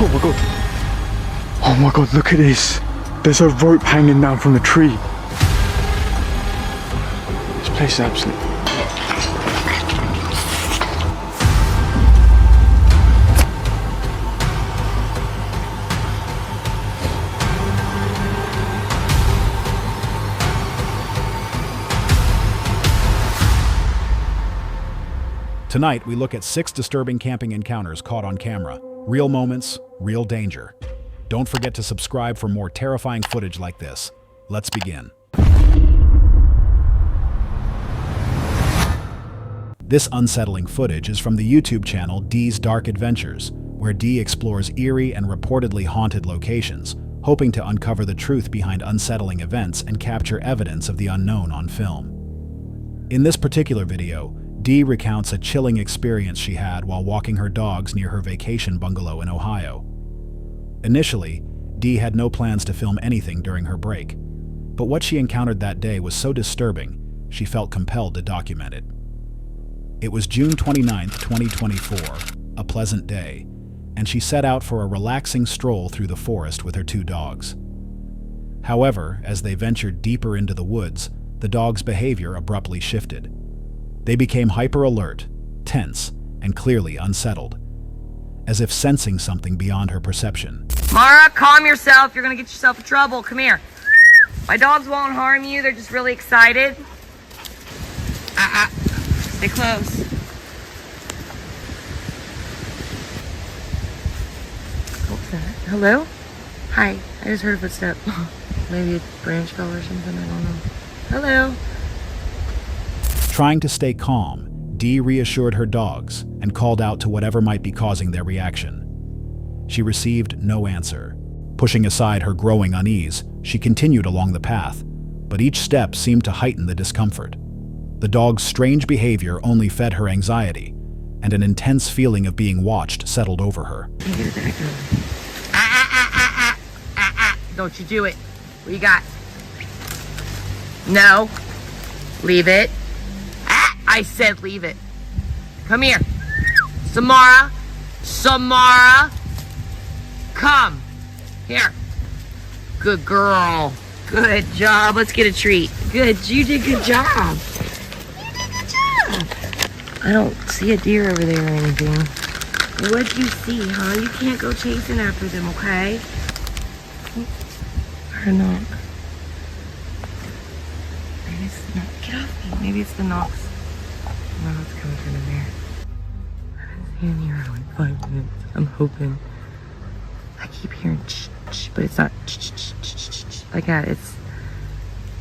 Oh my god. Oh my god, look at this. There's a rope hanging down from the tree. This place is absolutely... Tonight, we look at 6 disturbing camping encounters caught on camera. Real moments, real danger. Don't forget to subscribe for more terrifying footage like this. Let's begin. This unsettling footage is from the YouTube channel D's Dark Adventures, where D explores eerie and reportedly haunted locations, hoping to uncover the truth behind unsettling events and capture evidence of the unknown on film. In this particular video, Dee recounts a chilling experience she had while walking her dogs near her vacation bungalow in Ohio. Initially, Dee had no plans to film anything during her break, but what she encountered that day was so disturbing, she felt compelled to document it. It was June 29, 2024, a pleasant day, and she set out for a relaxing stroll through the forest with her 2 dogs. However, as they ventured deeper into the woods, the dogs' behavior abruptly shifted. They became hyper-alert, tense, and clearly unsettled, as if sensing something beyond her perception. Mara, calm yourself. You're gonna get yourself in trouble. Come here. My dogs won't harm you. They're just really excited. Stay close. What's that? Hello? Hi. I just heard a footstep. Maybe a branch fell or something. I don't know. Hello? Trying to stay calm, Dee reassured her dogs and called out to whatever might be causing their reaction. She received no answer. Pushing aside her growing unease, she continued along the path, but each step seemed to heighten the discomfort. The dog's strange behavior only fed her anxiety, and an intense feeling of being watched settled over her. Don't you do it. What you got? No. Leave it. I said leave it. Come here. Samara. Samara. Come. Here. Good girl. Good job. Let's get a treat. Good. You did good job. You did good job. I don't see a deer over there or anything. What'd you see, huh? You can't go chasing after them, okay? Or not. Maybe it's not. Get off me. Maybe it's the knocks. No, it's coming from in there. I haven't seen here in like 5 minutes. I'm hoping. I keep hearing but it's not like that.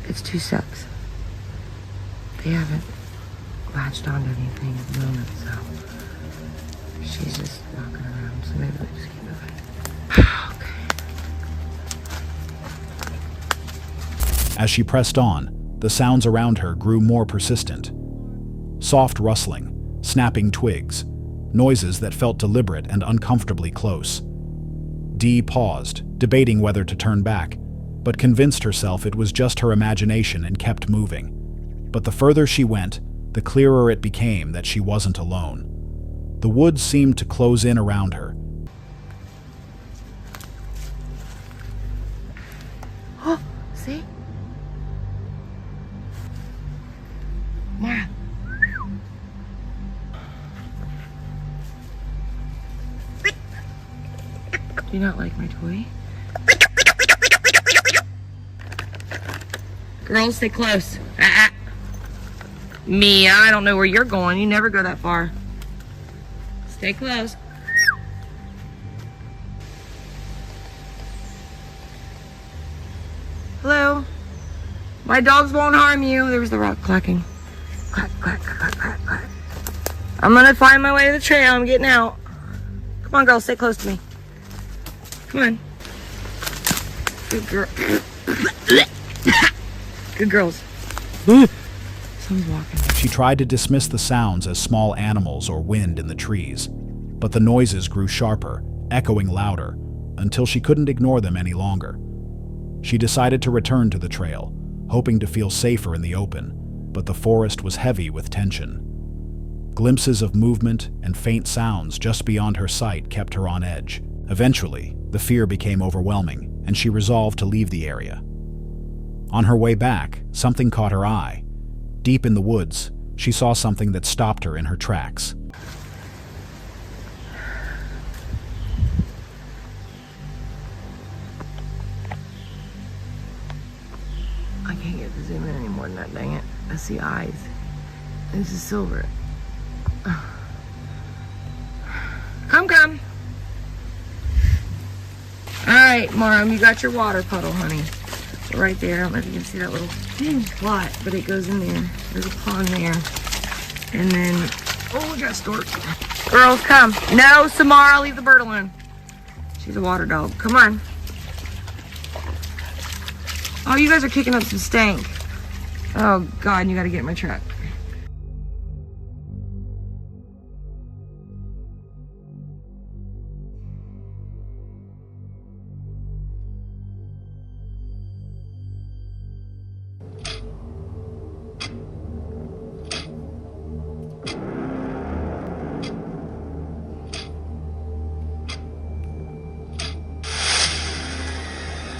It's 2 steps. They haven't latched onto anything at the moment, so she's just walking around. So maybe we'll just keep moving. Okay. As she pressed on, the sounds around her grew more persistent. Soft rustling, snapping twigs, noises that felt deliberate and uncomfortably close. Dee paused, debating whether to turn back, but convinced herself it was just her imagination and kept moving. But the further she went, the clearer it became that she wasn't alone. The woods seemed to close in around her. Oh, see? Mara. Do you not like my toy? Girls, stay close. Mia, I don't know where you're going. You never go that far. Stay close. Hello? My dogs won't harm you. There was the rock clacking. Clack, clack, clack, clack, clack. I'm gonna find my way to the trail. I'm getting out. Come on, girls, stay close to me. Come on. Good girl. Good girls. Someone's walking. She tried to dismiss the sounds as small animals or wind in the trees, but the noises grew sharper, echoing louder, until she couldn't ignore them any longer. She decided to return to the trail, hoping to feel safer in the open, but the forest was heavy with tension. Glimpses of movement and faint sounds just beyond her sight kept her on edge, Eventually, the fear became overwhelming, and she resolved to leave the area. On her way back, something caught her eye. Deep in the woods, she saw something that stopped her in her tracks. I can't get to zoom in any more than that, dang it. I see eyes. This is silver. Come. All right, Marum, you got your water puddle, honey. Right there. I don't know if you can see that little plot, but it goes in there. There's a pond there. And then, oh, we got storks. Girls, come. No, Samara, leave the bird alone. She's a water dog. Come on. Oh, you guys are kicking up some stank. Oh, God, you got to get in my truck.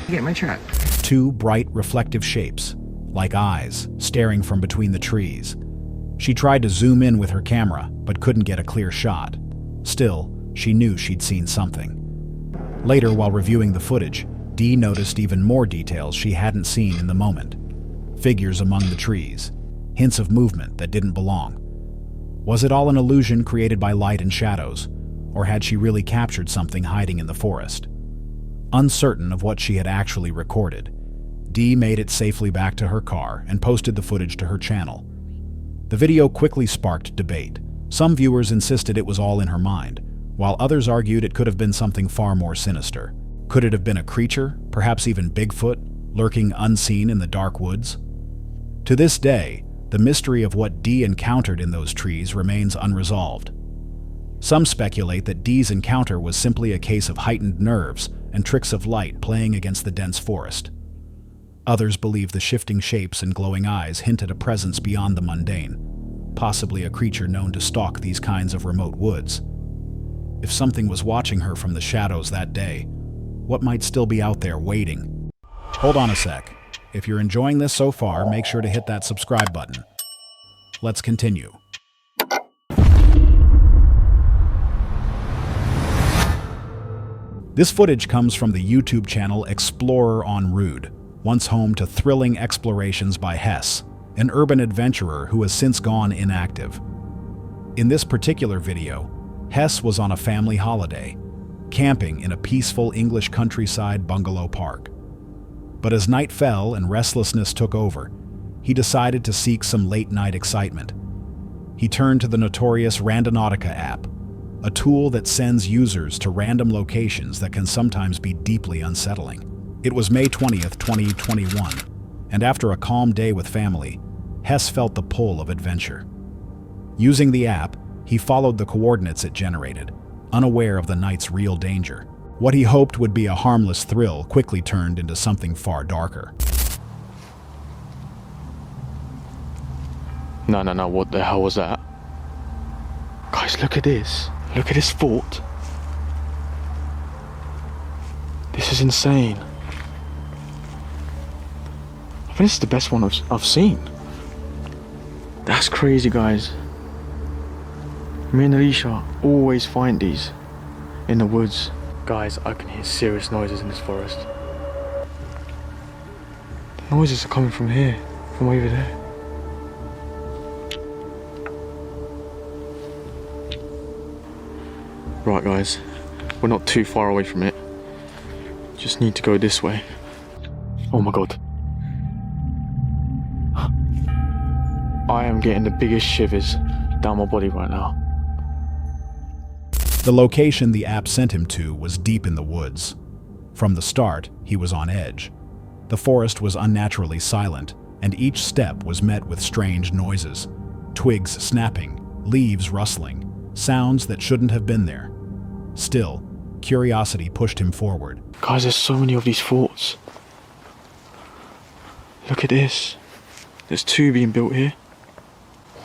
Get in my truck. Two bright, reflective shapes, like eyes, staring from between the trees. She tried to zoom in with her camera, but couldn't get a clear shot. Still, she knew she'd seen something. Later, while reviewing the footage, Dee noticed even more details she hadn't seen in the moment. Figures among the trees, hints of movement that didn't belong. Was it all an illusion created by light and shadows, or had she really captured something hiding in the forest? Uncertain of what she had actually recorded, Dee made it safely back to her car and posted the footage to her channel. The video quickly sparked debate. Some viewers insisted it was all in her mind, while others argued it could have been something far more sinister. Could it have been a creature, perhaps even Bigfoot, lurking unseen in the dark woods? To this day, the mystery of what Dee encountered in those trees remains unresolved. Some speculate that Dee's encounter was simply a case of heightened nerves and tricks of light playing against the dense forest. Others believe the shifting shapes and glowing eyes hint at a presence beyond the mundane, possibly a creature known to stalk these kinds of remote woods. If something was watching her from the shadows that day, what might still be out there waiting? Hold on a sec. If you're enjoying this so far, make sure to hit that subscribe button. Let's continue. This footage comes from the YouTube channel Explorer en Route, once home to thrilling explorations by Hess, an urban adventurer who has since gone inactive. In this particular video, Hess was on a family holiday, camping in a peaceful English countryside bungalow park. But as night fell and restlessness took over, he decided to seek some late-night excitement. He turned to the notorious Randonautica app, a tool that sends users to random locations that can sometimes be deeply unsettling. It was May 20th, 2021, and after a calm day with family, Hess felt the pull of adventure. Using the app, he followed the coordinates it generated, unaware of the night's real danger. What he hoped would be a harmless thrill quickly turned into something far darker. No, what the hell was that? Guys, look at this. Look at this fort. This is insane. I think this is the best one I've seen. That's crazy, guys. Me and Alicia always find these in the woods. Guys, I can hear serious noises in this forest. The noises are coming from here, from over there. Right, guys, we're not too far away from it. Just need to go this way. Oh my god. I am getting the biggest shivers down my body right now. The location the app sent him to was deep in the woods. From the start, he was on edge. The forest was unnaturally silent, and each step was met with strange noises. Twigs snapping, leaves rustling, sounds that shouldn't have been there. Still, curiosity pushed him forward. Guys, there's so many of these forts. Look at this. There's two being built here.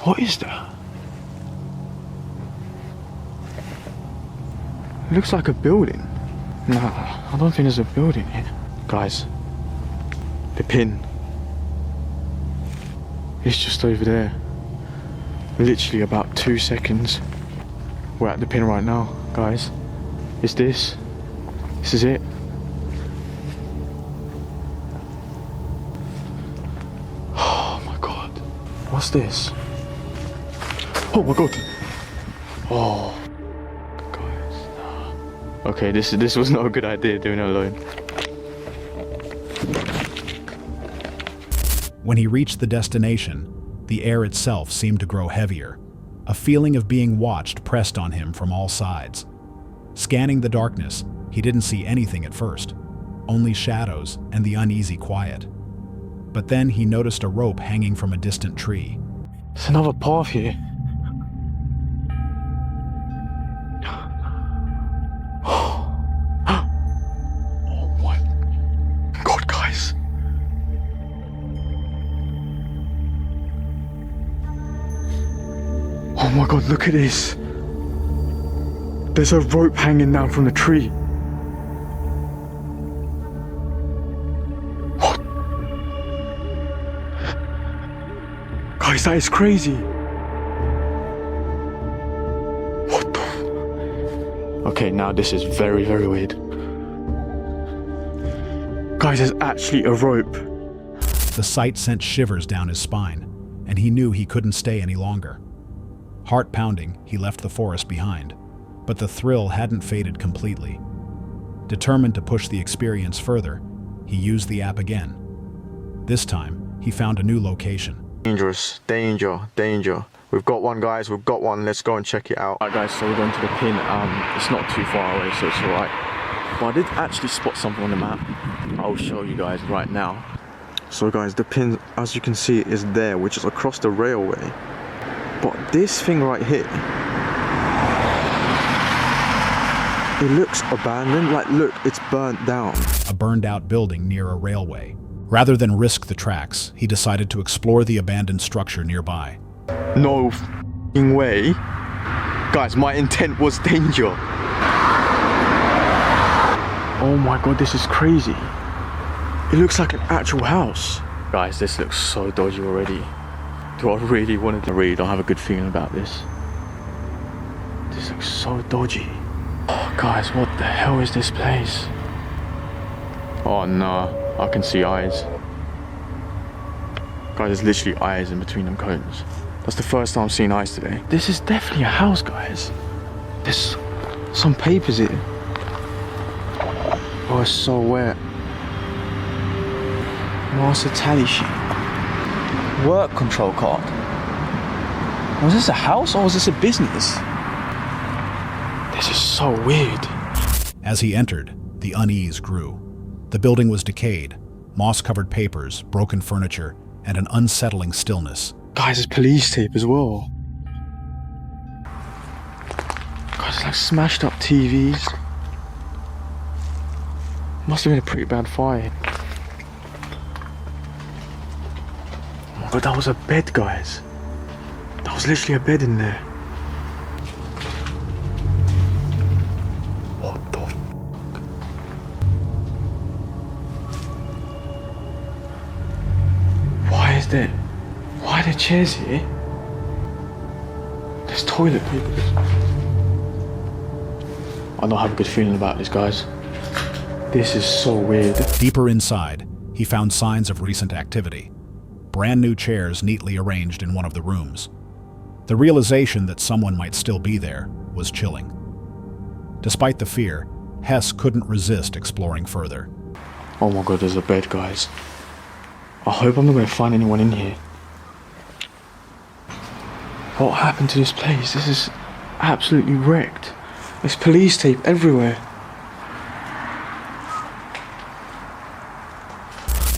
What is that? It looks like a building. Nah, I don't think there's a building here. Guys, the pin. It's just over there. Literally about 2 seconds. We're at the pin right now, guys. It's this. This is it. Oh my god. What's this? Oh my god. Oh. Guys. Nah. Okay, this was not a good idea doing it alone. When he reached the destination, the air itself seemed to grow heavier. A feeling of being watched pressed on him from all sides. Scanning the darkness, he didn't see anything at first, only shadows and the uneasy quiet. But then he noticed a rope hanging from a distant tree. There's another path here. Oh my god, guys. Oh my god, look at this. There's a rope hanging down from the tree. What? Guys, that is crazy. What the? Okay, now this is very, very weird. Guys, there's actually a rope. The sight sent shivers down his spine, and he knew he couldn't stay any longer. Heart pounding, he left the forest behind, but the thrill hadn't faded completely. Determined to push the experience further, he used the app again. This time, he found a new location. Dangerous, danger, danger. We've got one, guys, we've got one. Let's go and check it out. Alright guys, so we're going to the pin. It's not too far away, so it's alright. But I did actually spot something on the map. I'll show you guys right now. So guys, the pin, as you can see, is there, which is across the railway. But this thing right here, it looks abandoned. Like, look, it's burnt down. A burned-out building near a railway. Rather than risk the tracks, he decided to explore the abandoned structure nearby. No f***ing way. Guys, my intent was danger. Oh my god, this is crazy. It looks like an actual house. Guys, this looks so dodgy already. Do I really want to? I really don't have a good feeling about this. This looks so dodgy. Oh, guys, what the hell is this place? Oh no, I can see eyes. Guys, there's literally eyes in between them cones. That's the first time I've seen eyes today. This is definitely a house, guys. There's some papers here. Oh, it's so wet. Master tally sheet. Work control card. Was this a house or was this a business? This is so weird. As he entered, the unease grew. The building was decayed, moss-covered papers, broken furniture, and an unsettling stillness. Guys, there's police tape as well. Guys, it's like smashed up TVs. Must have been a pretty bad fire. But that was a bed, guys. That was literally a bed in there. What the f***? Why are there chairs here? There's toilet paper. I don't have a good feeling about this, guys. This is so weird. Deeper inside, he found signs of recent activity. Brand new chairs neatly arranged in one of the rooms. The realization that someone might still be there was chilling. Despite the fear, Hess couldn't resist exploring further. Oh my god, there's a bed, guys. I hope I'm not going to find anyone in here. What happened to this place? This is absolutely wrecked. There's police tape everywhere.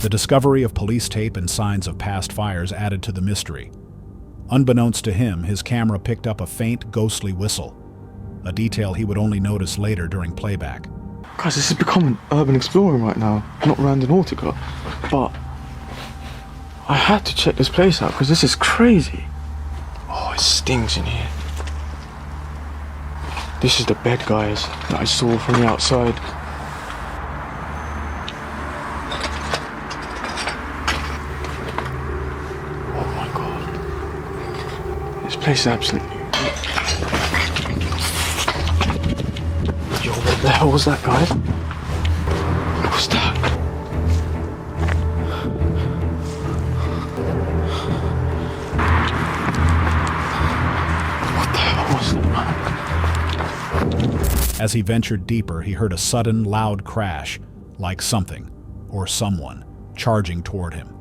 The discovery of police tape and signs of past fires added to the mystery. Unbeknownst to him, his camera picked up a faint, ghostly whistle, a detail he would only notice later during playback. Guys, this has become an urban exploring right now, not Randonautica. But I had to check this place out because this is crazy. Oh, it stinks in here. This is the bed, guys, that I saw from the outside. This place is absolutely... Yo, what the hell was that, guys? What was that? What the hell was that, man? As he ventured deeper, he heard a sudden, loud crash, like something, or someone, charging toward him.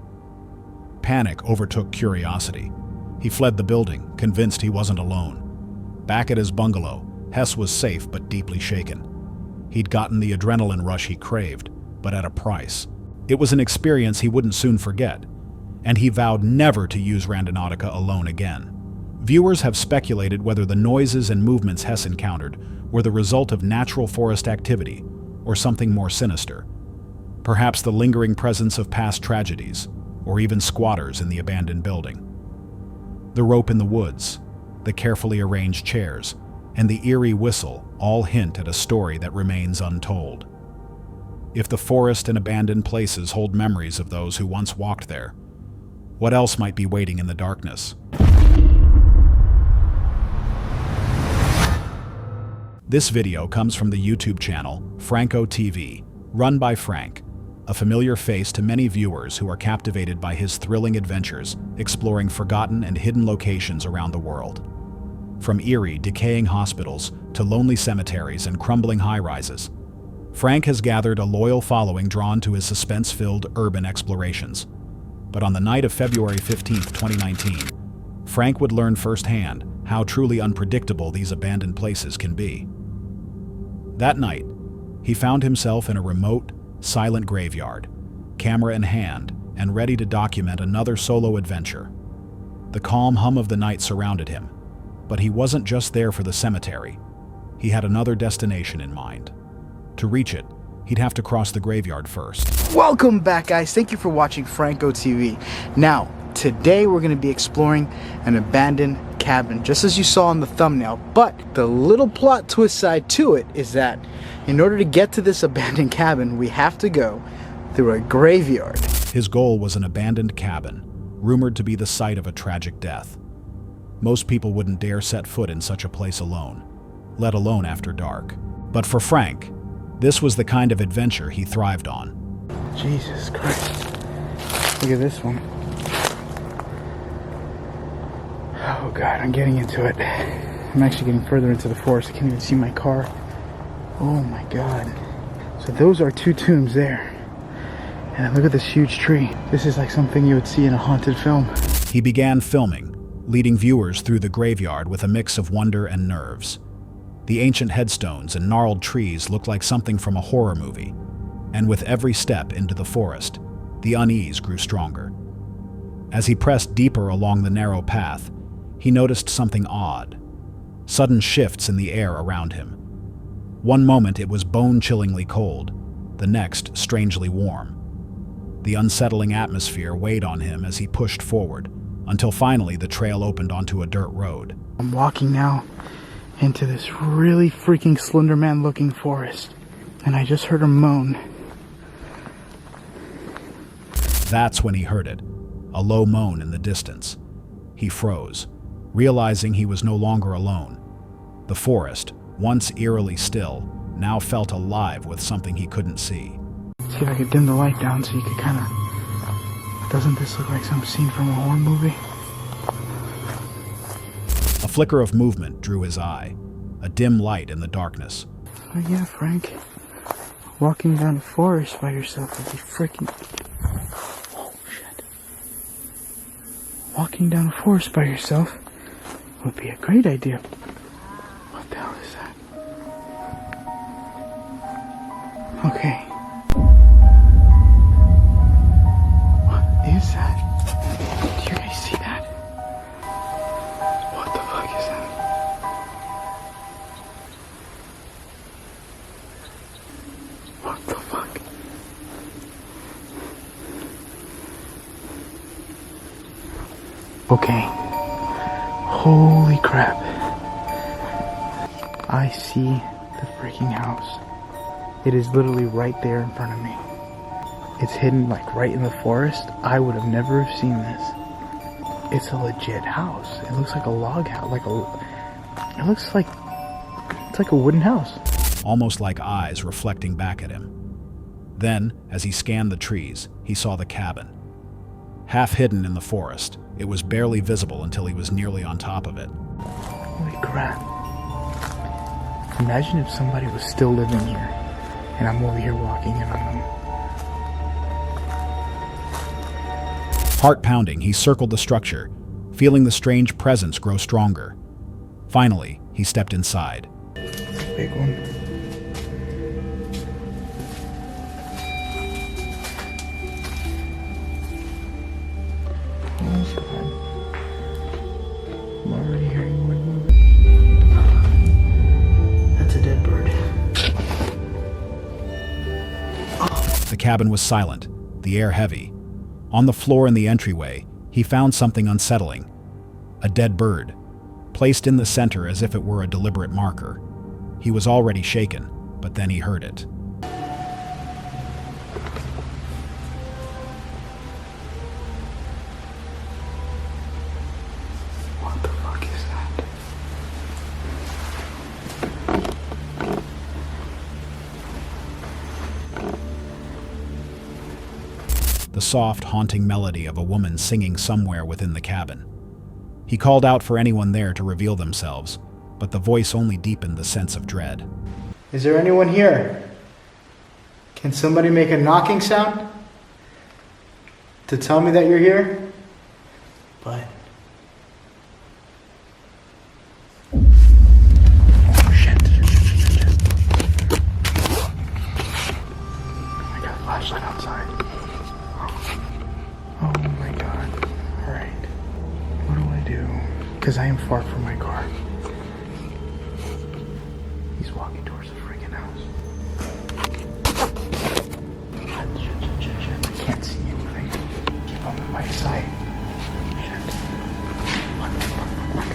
Panic overtook curiosity. He fled the building, convinced he wasn't alone. Back at his bungalow, Hess was safe but deeply shaken. He'd gotten the adrenaline rush he craved, but at a price. It was an experience he wouldn't soon forget, and he vowed never to use Randonautica alone again. Viewers have speculated whether the noises and movements Hess encountered were the result of natural forest activity or something more sinister. Perhaps the lingering presence of past tragedies, or even squatters in the abandoned building. The rope in the woods, the carefully arranged chairs, and the eerie whistle all hint at a story that remains untold. If the forest and abandoned places hold memories of those who once walked there, what else might be waiting in the darkness? This video comes from the YouTube channel Franco TV, run by Frank, a familiar face to many viewers who are captivated by his thrilling adventures exploring forgotten and hidden locations around the world. From eerie, decaying hospitals to lonely cemeteries and crumbling high-rises, Frank has gathered a loyal following drawn to his suspense-filled urban explorations. But on the night of February 15, 2019, Frank would learn firsthand how truly unpredictable these abandoned places can be. That night, he found himself in a remote, silent graveyard, camera in hand, and ready to document another solo adventure. The calm hum of the night surrounded him, but he wasn't just there for the cemetery. He had another destination in mind. To reach it, he'd have to cross the graveyard first. Welcome back, guys. Thank you for watching Franco TV. Now, today we're going to be exploring an abandoned cabin, just as you saw in the thumbnail. But the little plot twist side to it is that in order to get to this abandoned cabin, we have to go through a graveyard. His goal was an abandoned cabin, rumored to be the site of a tragic death. Most people wouldn't dare set foot in such a place alone, let alone after dark. But for Frank, this was the kind of adventure he thrived on. Jesus Christ. Look at this one. Oh God, I'm getting into it. I'm actually getting further into the forest. I can't even see my car. Oh my God. So those are two tombs there. And look at this huge tree. This is like something you would see in a haunted film. He began filming, leading viewers through the graveyard with a mix of wonder and nerves. The ancient headstones and gnarled trees looked like something from a horror movie, and with every step into the forest, the unease grew stronger. As he pressed deeper along the narrow path, he noticed something odd. Sudden shifts in the air around him. One moment it was bone-chillingly cold, the next strangely warm. The unsettling atmosphere weighed on him as he pushed forward, until finally the trail opened onto a dirt road. I'm walking now into this really freaking Slenderman looking forest, and I just heard a moan. That's when he heard it, a low moan in the distance. He froze, realizing he was no longer alone. The forest, once eerily still, now felt alive with something he couldn't see. See if I could dim the light down so you could kind of... Doesn't this look like some scene from a horror movie? A flicker of movement drew his eye, a dim light in the darkness. Oh yeah, Frank. Walking down a forest by yourself would be freaking... Oh shit. Walking down a forest by yourself would be a great idea. What the hell is that? Okay. What is that? Do you guys see that? What the fuck is that? What the fuck? Okay. Holy crap. I see the freaking house. It is literally right there in front of me. It's hidden like right in the forest. I would have never have seen this. it's a legit house. It looks like a log house, it looks like it's like a wooden house. Almost like eyes reflecting back at him. Then, as he scanned the trees, he saw the cabin. Half hidden in the forest, it was barely visible until he was nearly on top of it. Holy crap. Imagine if somebody was still living here, and I'm over here walking in on them. Heart pounding, he circled the structure, feeling the strange presence grow stronger. Finally, he stepped inside. It's a big one. Oh God. I'm already hearing one moving. That's a dead bird. The cabin was silent, the air heavy. On the floor in the entryway, he found something unsettling. A dead bird, placed in the center as if it were a deliberate marker. He was already shaken, but then he heard it. What the fuck is that? The soft, haunting melody of a woman singing somewhere within the cabin. He called out for anyone there to reveal themselves, but the voice only deepened the sense of dread. Is there anyone here? Can somebody make a knocking sound to tell me that you're here? But oh shit. I got a flashlight outside. Oh my God. Alright. What do I do? Because I am far from my car. He's walking towards the freaking house. Shit. I can't see anything. Keep him in my sight. Shit. Look.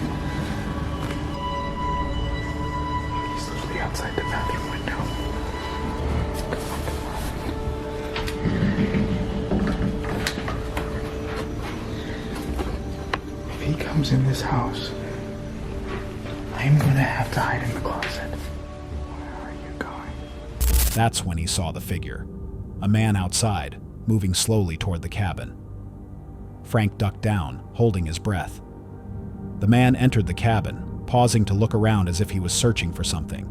He's literally outside the bathroom window. If he comes in this house, I'm gonna have to hide in the closet. Where are you going? That's when he saw the figure. A man outside, moving slowly toward the cabin. Frank ducked down, holding his breath. The man entered the cabin, pausing to look around as if he was searching for something.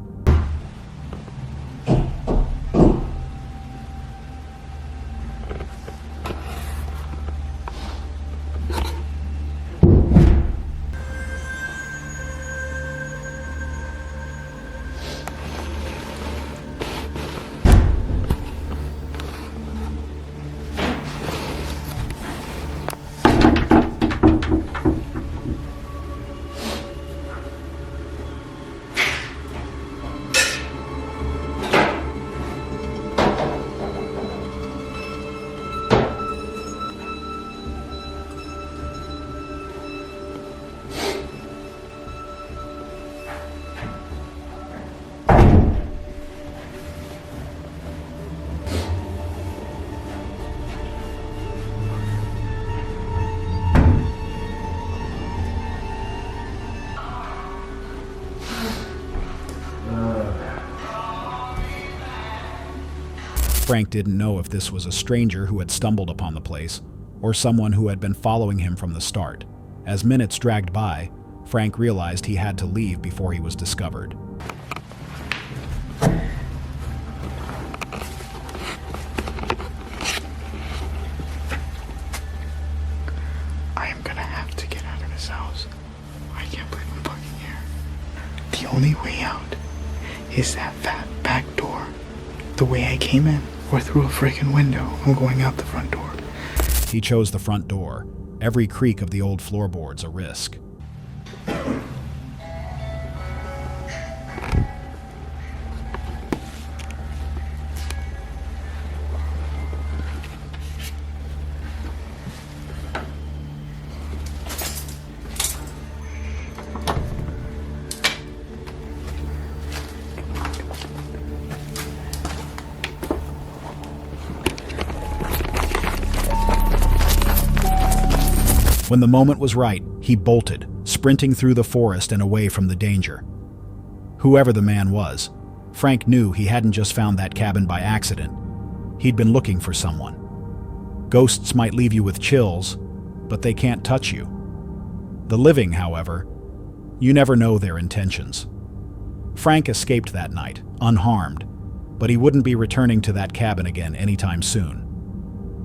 Frank didn't know if this was a stranger who had stumbled upon the place, or someone who had been following him from the start. As minutes dragged by, Frank realized he had to leave before he was discovered. I am gonna have to get out of this house. I can't believe I'm fucking here. The only way out is that fat back door. The way I came in, or through a freaking window. I'm going out the front door. He chose the front door, every creak of the old floorboards a risk. When the moment was right, he bolted, sprinting through the forest and away from the danger. Whoever the man was, Frank knew he hadn't just found that cabin by accident. He'd been looking for someone. Ghosts might leave you with chills, but they can't touch you. The living, however, you never know their intentions. Frank escaped that night, unharmed, but he wouldn't be returning to that cabin again anytime soon.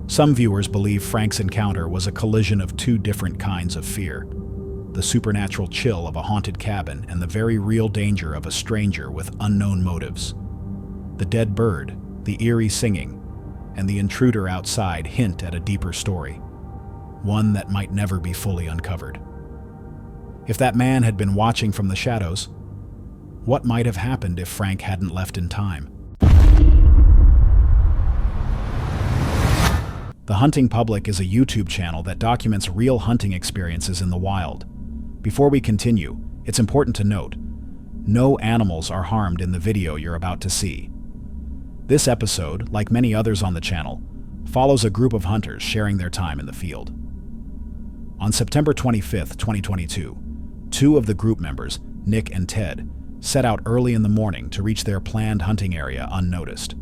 Some viewers believe Frank's encounter was a collision of two different kinds of fear: the supernatural chill of a haunted cabin and the very real danger of a stranger with unknown motives. The dead bird, the eerie singing, and the intruder outside hint at a deeper story, one that might never be fully uncovered. If that man had been watching from the shadows, what might have happened if Frank hadn't left in time? The Hunting Public is a YouTube channel that documents real hunting experiences in the wild. Before we continue, it's important to note, no animals are harmed in the video you're about to see. This episode, like many others on the channel, follows a group of hunters sharing their time in the field. On September 25th, 2022, two of the group members, Nick and Ted, set out early in the morning to reach their planned hunting area unnoticed.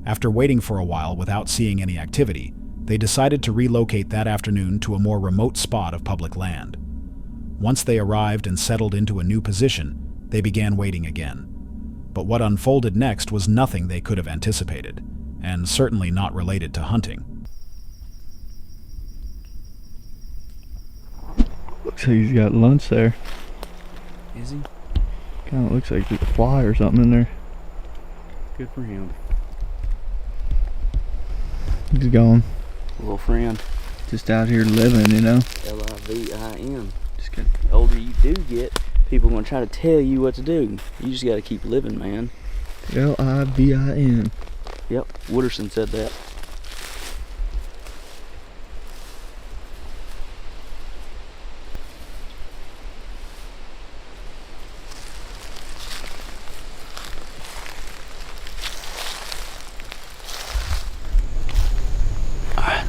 After waiting for a while without seeing any activity, they decided to relocate that afternoon to a more remote spot of public land. Once they arrived and settled into a new position, they began waiting again. But what unfolded next was nothing they could have anticipated, and certainly not related to hunting. Looks like he's got lunch there. Is he? Kind of looks like there's a fly or something in there. Good for him. He's gone. Little friend. Just out here living, you know. Livin. Just the older you do get, people are gonna try to tell you what to do. You just gotta keep living, man. Livin. Yep, Wooderson said that.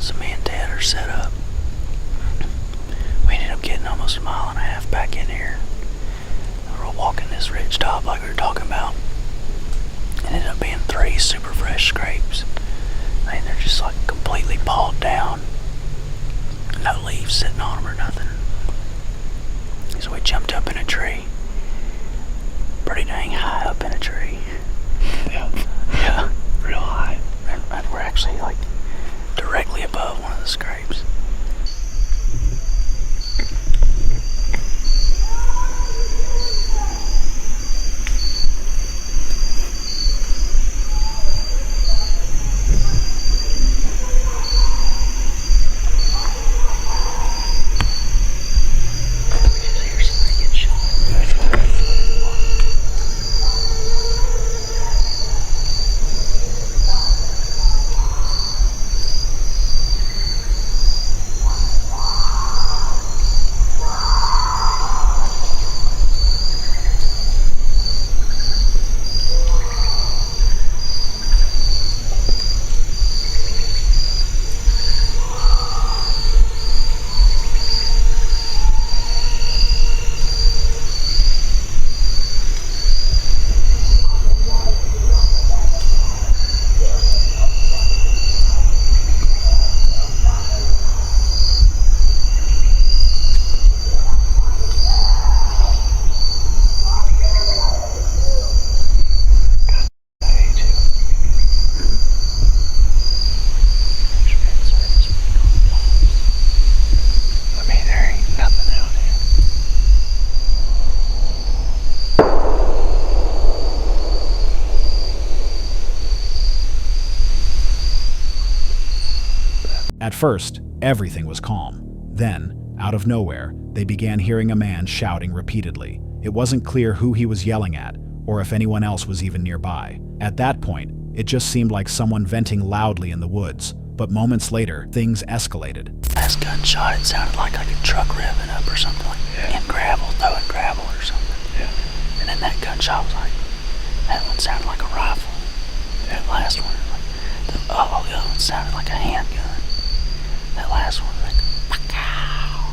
So me and Dad are set up. We ended up getting almost 1.5 miles back in here. We were walking this ridge top like we were talking about. It ended up being 3 super fresh scrapes. I mean, they're just like completely pawed down. No leaves sitting on them or nothing. So we jumped up in a tree. Pretty dang high up in a tree. Yeah, real high. And we're actually like directly above one of the scrapes. At first, everything was calm. Then, out of nowhere, they began hearing a man shouting repeatedly. It wasn't clear who he was yelling at, or if anyone else was even nearby. At that point, it just seemed like someone venting loudly in the woods. But moments later, things escalated. Last gunshot, it sounded like a truck revving up or something, like in gravel, throwing gravel or something. Yeah. And then that gunshot was like, that one sounded like a rifle. That last one, the other one sounded like a handgun. That last one was like, pow.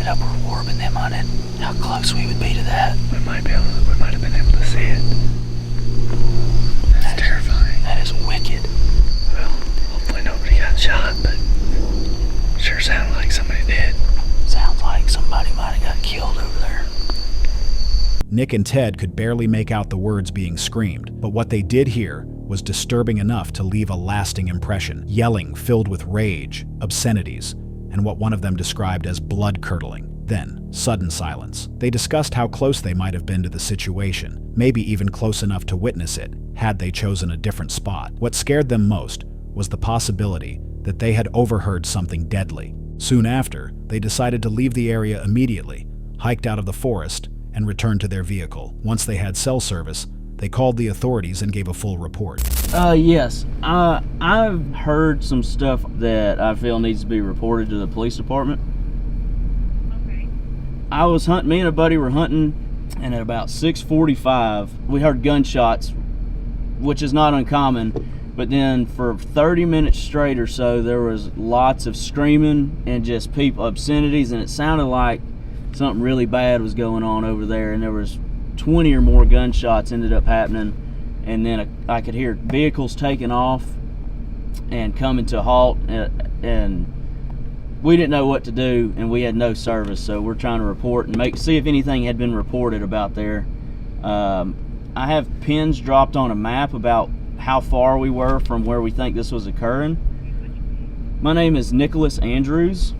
ended up warping them on it. How close we would be to that. We might have been able to see it. That's terrifying. That is wicked. Well, hopefully nobody got shot, but sure sounded like somebody did. Sounds like somebody might have got killed over there. Nick and Ted could barely make out the words being screamed, but what they did hear was disturbing enough to leave a lasting impression. Yelling filled with rage, obscenities, and what one of them described as blood-curdling. Then, sudden silence. They discussed how close they might have been to the situation, maybe even close enough to witness it, had they chosen a different spot. What scared them most was the possibility that they had overheard something deadly. Soon after, they decided to leave the area immediately, hiked out of the forest, and returned to their vehicle. Once they had cell service, they called the authorities and gave a full report. Yes. I've heard some stuff that I feel needs to be reported to the police department. Okay. I was hunting, me and a buddy were hunting, and at about 6:45, we heard gunshots, which is not uncommon, but then for 30 minutes straight or so, there was lots of screaming and just people, obscenities, and it sounded like something really bad was going on over there, and there was 20 or more gunshots ended up happening, and then I could hear vehicles taking off and coming to a halt, and we didn't know what to do, and we had no service, so we're trying to report and see if anything had been reported about there. I have pins dropped on a map about how far we were from where we think this was occurring. My name is Nicholas Andrews.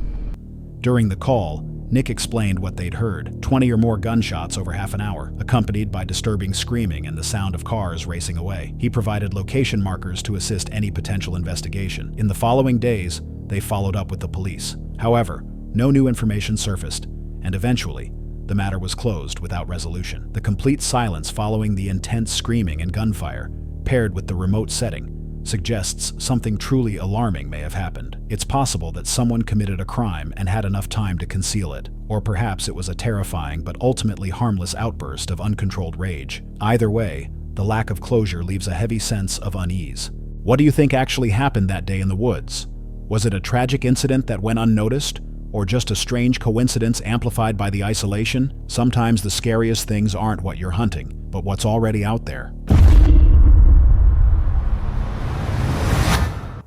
During the call, Nick explained what they'd heard, 20 or more gunshots over half an hour, accompanied by disturbing screaming and the sound of cars racing away. He provided location markers to assist any potential investigation. In the following days, they followed up with the police. However, no new information surfaced, and eventually, the matter was closed without resolution. The complete silence following the intense screaming and gunfire, paired with the remote setting, suggests something truly alarming may have happened. It's possible that someone committed a crime and had enough time to conceal it, or perhaps it was a terrifying but ultimately harmless outburst of uncontrolled rage. Either way, the lack of closure leaves a heavy sense of unease. What do you think actually happened that day in the woods? Was it a tragic incident that went unnoticed, or just a strange coincidence amplified by the isolation? Sometimes the scariest things aren't what you're hunting, but what's already out there.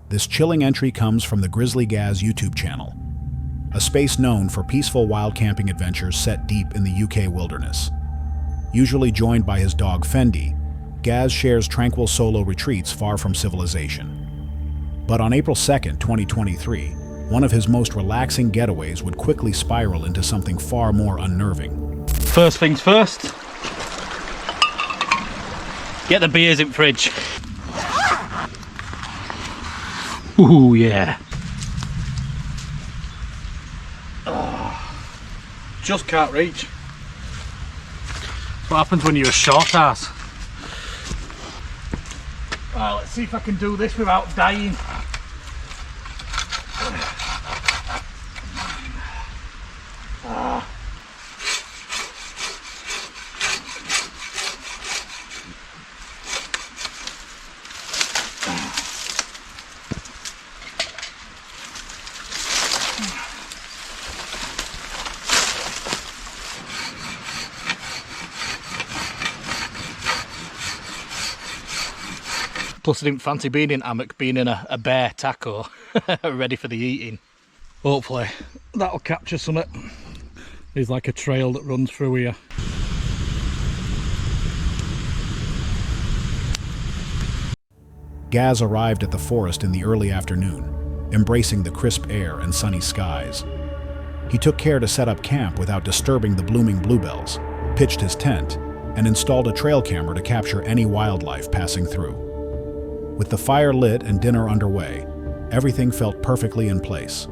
This chilling entry comes from the Grizzly Gaz YouTube channel, a space known for peaceful wild camping adventures set deep in the UK wilderness. Usually joined by his dog Fendi, Gaz shares tranquil solo retreats far from civilization. But on April 2nd, 2023, one of his most relaxing getaways would quickly spiral into something far more unnerving. First things first, get the beers in fridge. Ooh, yeah. Oh, just can't reach. What happens when you're a short ass? Right, let's see if I can do this without dying. Plus I didn't fancy being in hammock, being in a bare taco, ready for the eating. Hopefully that'll capture something. There's like a trail that runs through here. Gaz arrived at the forest in the early afternoon, embracing the crisp air and sunny skies. He took care to set up camp without disturbing the blooming bluebells, pitched his tent, and installed a trail camera to capture any wildlife passing through. With the fire lit and dinner underway, everything felt perfectly in place.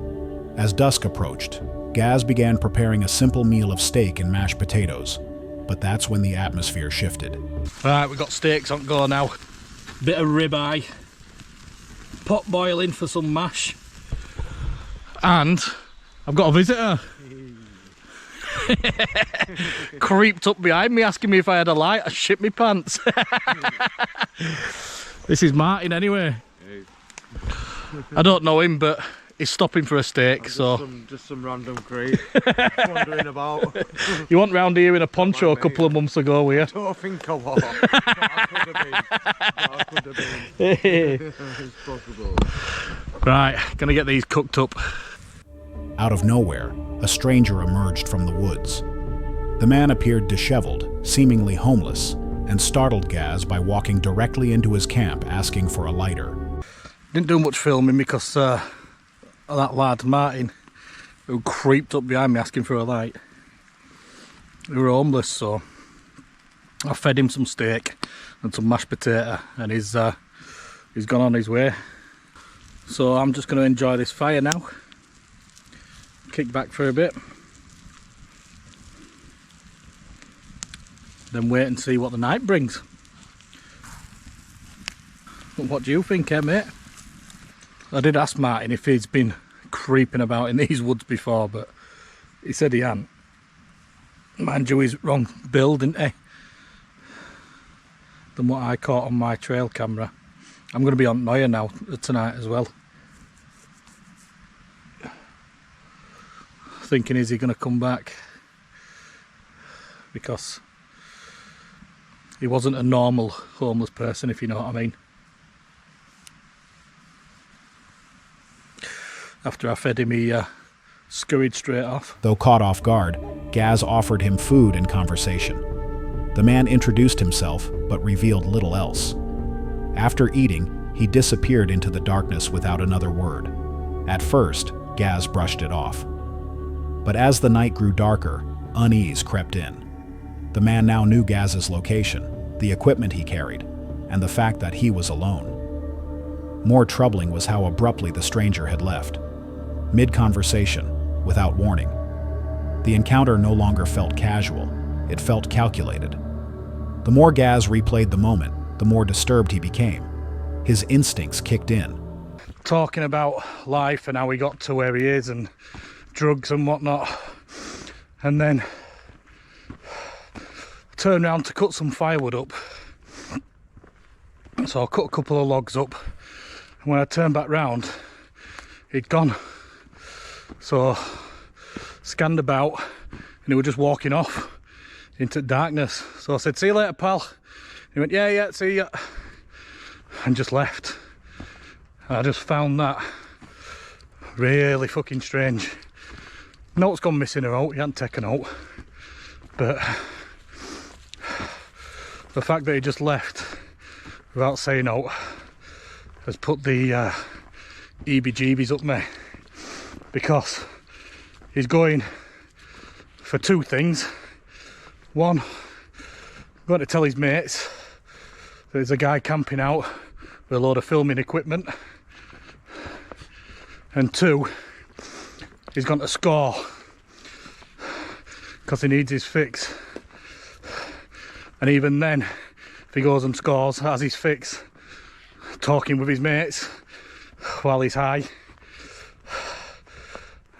As dusk approached, Gaz began preparing a simple meal of steak and mashed potatoes, but that's when the atmosphere shifted. Right, we've got steaks on go now. Bit of ribeye, pot boiling for some mash, and I've got a visitor. Creeped up behind me asking me if I had a light. I shit my pants. This is Martin anyway. I don't know him, but is stopping for a steak, so... Just some random crate wandering about. You weren't round here in a poncho a couple of months ago, were you? I don't think I was. I could have been. It's possible. Right, gonna get these cooked up. Out of nowhere, a stranger emerged from the woods. The man appeared disheveled, seemingly homeless, and startled Gaz by walking directly into his camp asking for a lighter. Didn't do much filming because of that lad, Martin, who creeped up behind me asking for a light. They were homeless, so I fed him some steak and some mashed potato, and he's gone on his way. So I'm just going to enjoy this fire now. Kick back for a bit. Then wait and see what the night brings. But what do you think, mate? I did ask Martin if he's been creeping about in these woods before, but he said he hadn't. Mind you, he's wrong build, didn't he? Than what I caught on my trail camera. I'm going to be on Noya now tonight as well. Thinking, is he going to come back? Because he wasn't a normal homeless person, if you know what I mean. After I fed him, he scurried straight off. Though caught off guard, Gaz offered him food and conversation. The man introduced himself, but revealed little else. After eating, he disappeared into the darkness without another word. At first, Gaz brushed it off. But as the night grew darker, unease crept in. The man now knew Gaz's location, the equipment he carried, and the fact that he was alone. More troubling was how abruptly the stranger had left. Mid-conversation, without warning. The encounter no longer felt casual, it felt calculated. The more Gaz replayed the moment, the more disturbed he became. His instincts kicked in. Talking about life and how he got to where he is and drugs and whatnot, and then turned around to cut some firewood up. So I cut a couple of logs up, and when I turned back round, he'd gone. So scanned about, and he was just walking off into darkness. So I said, "See you later, pal." He went, yeah, see ya," and just left. And I just found that really fucking strange. Note's gone missing or out, he hadn't taken out, but the fact that he just left without saying out has put the EBGBs up me, because he's going for two things. One, going to tell his mates that there's a guy camping out with a load of filming equipment, and two, he's gone to score because he needs his fix. And even then, if he goes and scores, has his fix, talking with his mates while he's high.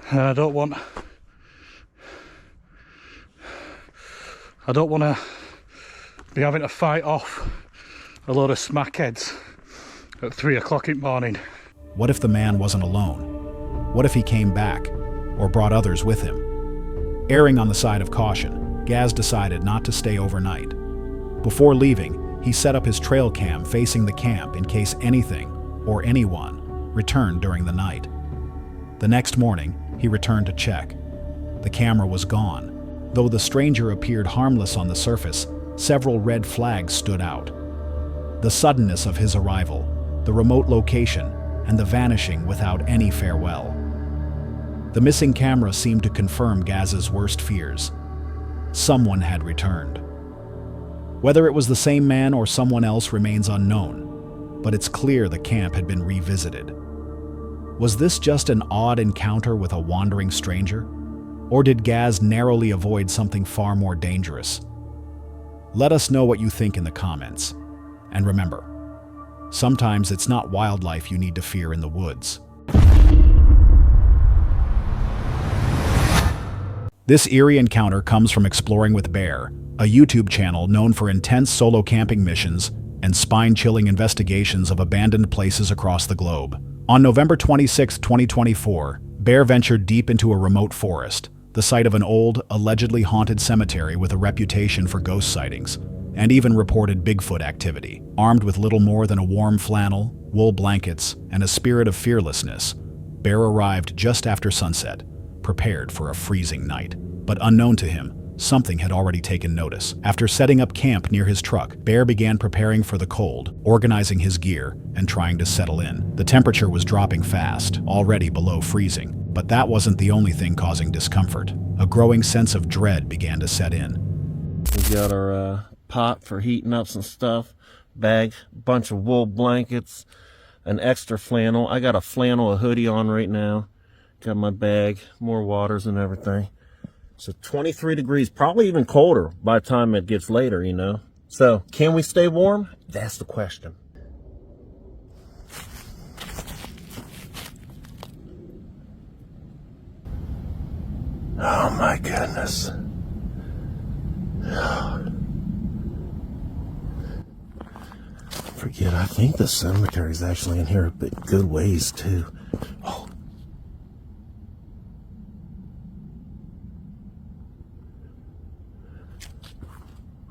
And I don't want to be having to fight off a load of smackheads at 3 o'clock in the morning. What if the man wasn't alone? What if he came back, or brought others with him? Erring on the side of caution, Gaz decided not to stay overnight. Before leaving, he set up his trail cam facing the camp in case anything, or anyone, returned during the night. The next morning, he returned to check. The camera was gone. Though the stranger appeared harmless on the surface, several red flags stood out. The suddenness of his arrival, the remote location, and the vanishing without any farewell. The missing camera seemed to confirm Gaz's worst fears. Someone had returned. Whether it was the same man or someone else remains unknown, but it's clear the camp had been revisited. Was this just an odd encounter with a wandering stranger? Or did Gaz narrowly avoid something far more dangerous? Let us know what you think in the comments. And remember, sometimes it's not wildlife you need to fear in the woods. This eerie encounter comes from Exploring with Bear, a YouTube channel known for intense solo camping missions and spine-chilling investigations of abandoned places across the globe. On November 26, 2024, Bear ventured deep into a remote forest, the site of an old, allegedly haunted cemetery with a reputation for ghost sightings, and even reported Bigfoot activity. Armed with little more than a warm flannel, wool blankets, and a spirit of fearlessness, Bear arrived just after sunset, prepared for a freezing night. But unknown to him, something had already taken notice. After setting up camp near his truck, Bear began preparing for the cold, organizing his gear, and trying to settle in. The temperature was dropping fast, already below freezing. But that wasn't the only thing causing discomfort. A growing sense of dread began to set in. We got our pot for heating up some stuff, bag, bunch of wool blankets, an extra flannel. I got a flannel, a hoodie on right now. Got my bag, more waters and everything. So 23 degrees, probably even colder by the time it gets later, you know. So can we stay warm? That's the question. Oh my goodness. Forget, I think the cemetery is actually in here a bit good ways too. Oh.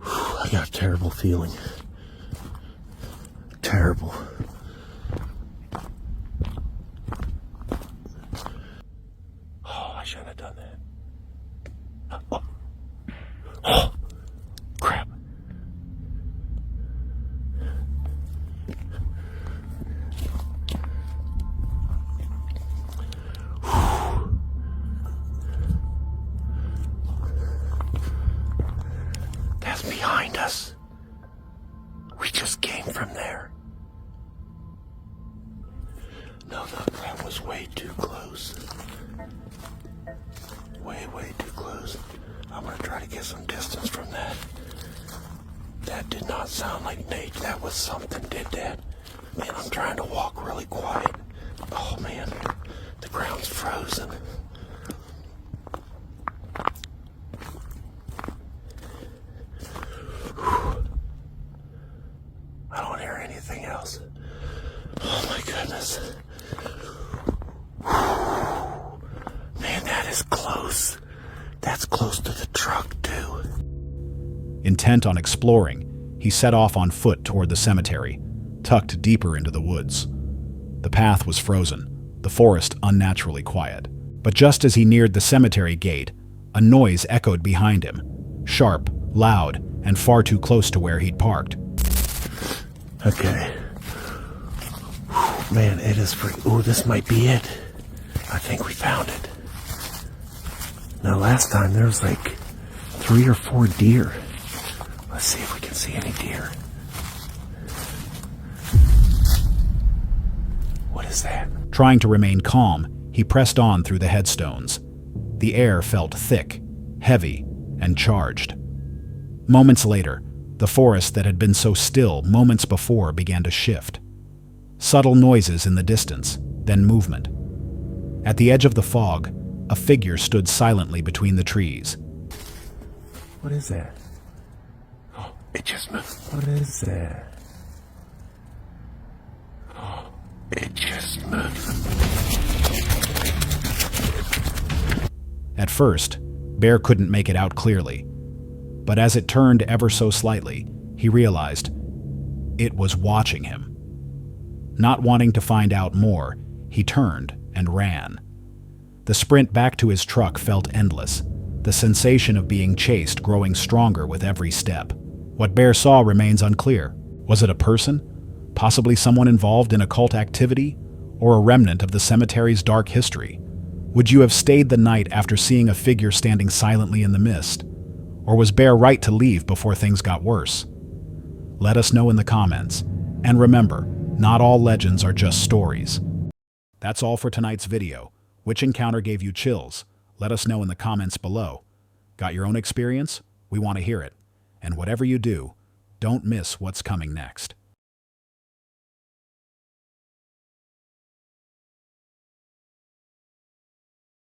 I got a terrible feeling. Terrible. Oh, I shouldn't have done that. Oh. Oh. Crap. That's behind us. We just came from there. No, that was way too close. Way too close. I'm gonna try to get some distance from that. That did not sound like Nate. That was something did that. Man, I'm trying to walk really quiet. Oh man, the ground's frozen. I don't hear anything else. Oh my goodness. Man, that is close. That's close to the truck too. Intent on exploring, he set off on foot toward the cemetery, tucked deeper into the woods. The path was frozen, the forest unnaturally quiet. But just as he neared the cemetery gate, a noise echoed behind him, sharp, loud, and far too close to where he'd parked. Okay. Man, it is free. Ooh, this might be it. I think we found it. Now, last time there was like 3 or 4 deer. Let's see if we can see any deer. What is that? Trying to remain calm, he pressed on through the headstones. The air felt thick, heavy, and charged. Moments later, the forest that had been so still moments before began to shift. Subtle noises in the distance, then movement. At the edge of the fog, a figure stood silently between the trees. What is that? Oh, it just moved. What is that? Oh, it just moved. At first, Bear couldn't make it out clearly. But as it turned ever so slightly, he realized it was watching him. Not wanting to find out more, he turned and ran. The sprint back to his truck felt endless, the sensation of being chased growing stronger with every step. What Bear saw remains unclear. Was it a person? Possibly someone involved in occult activity? Or a remnant of the cemetery's dark history? Would you have stayed the night after seeing a figure standing silently in the mist? Or was Bear right to leave before things got worse? Let us know in the comments. And remember, not all legends are just stories. That's all for tonight's video. Which encounter gave you chills? Let us know in the comments below. Got your own experience? We want to hear it. And whatever you do, don't miss what's coming next.